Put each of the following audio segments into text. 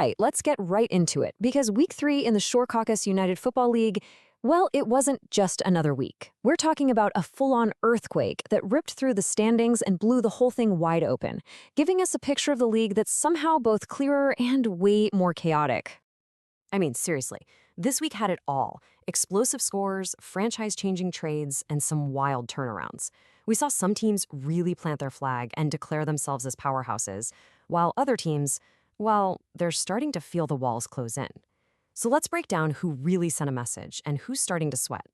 right, let's get right into it, because Week 3 in the Shore Caucus United Football League, well, it wasn't just another week. We're talking about a full-on earthquake that ripped through the standings and blew the whole thing wide open, giving us a picture of the league that's somehow both clearer and way more chaotic. I mean, seriously, this week had it all. Explosive scores, franchise-changing trades, and some wild turnarounds. We saw some teams really plant their flag and declare themselves as powerhouses, while other teams, well, they're starting to feel the walls close in. So let's break down who really sent a message and who's starting to sweat.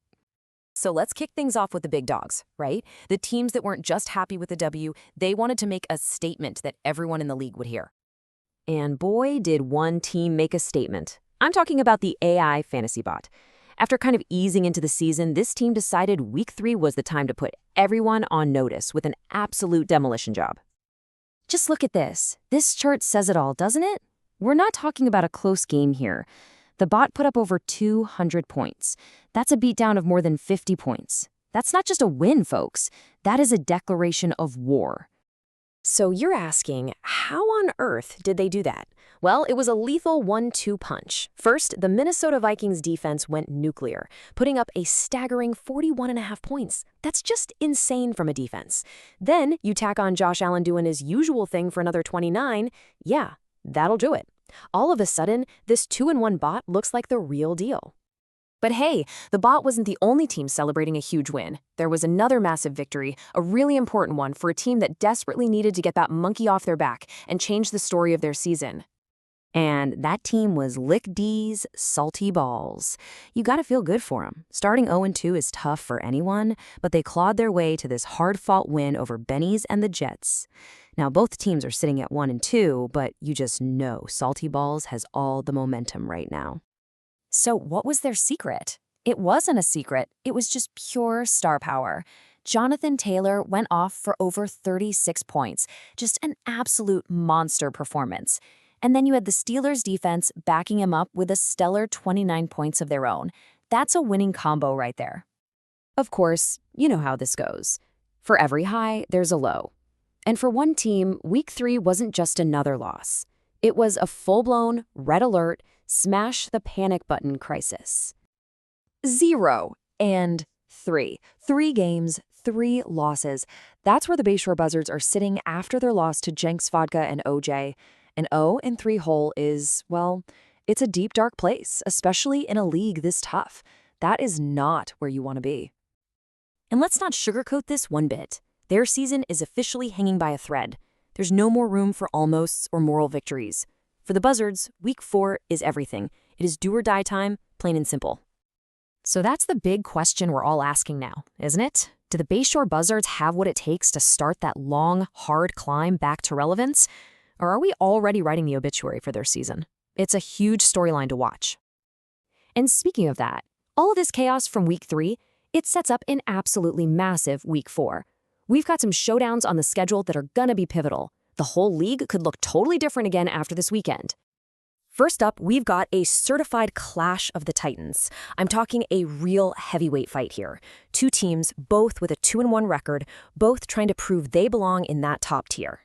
So let's kick things off with the big dogs, right? The teams that weren't just happy with the W, they wanted to make a statement that everyone in the league would hear. And boy, did one team make a statement. I'm talking about the AI Fantasy Bot. After kind of easing into the season, this team decided Week 3 was the time to put everyone on notice with an absolute demolition job. Just look at this. This chart says it all, doesn't it? We're not talking about a close game here. The bot put up over 200 points. That's a beatdown of more than 50 points. That's not just a win, folks. That is a declaration of war. So you're asking, how on earth did they do that? Well, it was a lethal 1-2 punch. First, the Minnesota Vikings defense went nuclear, putting up a staggering 41.5 points. That's just insane from a defense. Then you tack on Josh Allen doing his usual thing for another 29. Yeah, that'll do it. All of a sudden, this 2-1 bot looks like the real deal. But hey, the bot wasn't the only team celebrating a huge win. There was another massive victory, a really important one for a team that desperately needed to get that monkey off their back and change the story of their season. And that team was Lick D's Salty Balls. You gotta feel good for them. Starting 0-2 is tough for anyone, but they clawed their way to this hard-fought win over Benny's and the Jets. Now, both teams are sitting at 1-2, but you just know Salty Balls has all the momentum right now. So what was their secret? It wasn't a secret. It was just pure star power. Jonathan Taylor went off for over 36 points. Just an absolute monster performance. And then you had the Steelers' defense backing him up with a stellar 29 points of their own. That's a winning combo right there. Of course, you know how this goes. For every high, there's a low. And for one team, Week 3 wasn't just another loss. It was a full-blown, red alert, smash the panic button crisis. 0-3. 3 games, 3 losses. That's where the Bayshore Buzzards are sitting after their loss to Jenks Vodka and OJ. An 0-3 hole is, well, it's a deep, dark place, especially in a league this tough. That is not where you want to be. And let's not sugarcoat this one bit. Their season is officially hanging by a thread. There's no more room for almosts or moral victories. For the Buzzards, Week 4 is everything. It is do-or-die time, plain and simple. So that's the big question we're all asking now, isn't it? Do the Bayshore Buzzards have what it takes to start that long, hard climb back to relevance? Or are we already writing the obituary for their season? It's a huge storyline to watch. And speaking of that, all of this chaos from Week 3, it sets up an absolutely massive Week 4. We've got some showdowns on the schedule that are gonna be pivotal. The whole league could look totally different again after this weekend. First up, we've got a certified clash of the Titans. I'm talking a real heavyweight fight here. 2 teams, both with a 2-1 record, both trying to prove they belong in that top tier.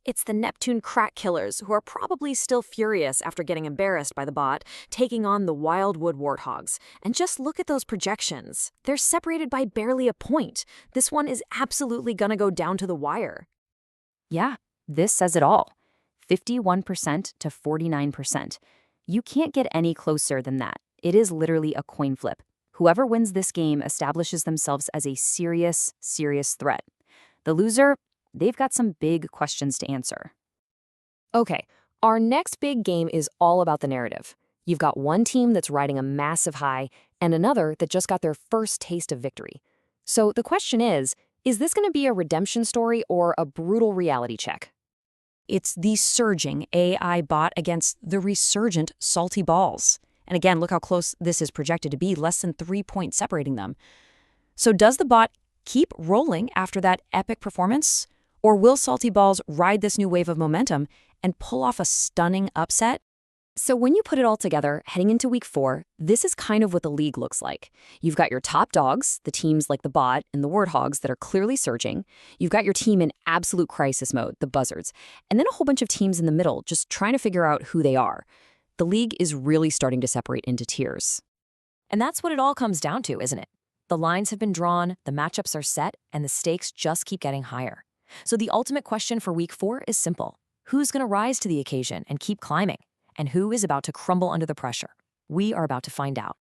It's the Neptune crack killers, who are probably still furious after getting embarrassed by the bot, taking on the Wildwood Warthogs. And just look at those projections. They're separated by barely a point. This one is absolutely gonna go down to the wire. Yeah, this says it all. 51% to 49%. You can't get any closer than that. It is literally a coin flip. Whoever wins this game establishes themselves as a serious, serious threat. The loser, they've got some big questions to answer. Okay, our next big game is all about the narrative. You've got one team that's riding a massive high and another that just got their first taste of victory. So the question is this going to be a redemption story or a brutal reality check? It's the surging AI bot against the resurgent Salty Balls. And again, look how close this is projected to be, less than 3 points separating them. So does the bot keep rolling after that epic performance? Or will Salty Balls ride this new wave of momentum and pull off a stunning upset? So when you put it all together, heading into week 4, this is kind of what the league looks like. You've got your top dogs, the teams like the Bot and the Warthogs that are clearly surging. You've got your team in absolute crisis mode, the Buzzards. And then a whole bunch of teams in the middle just trying to figure out who they are. The league is really starting to separate into tiers. And that's what it all comes down to, isn't it? The lines have been drawn, the matchups are set, and the stakes just keep getting higher. So the ultimate question for week 4 is simple. Who's going to rise to the occasion and keep climbing? And who is about to crumble under the pressure? We are about to find out.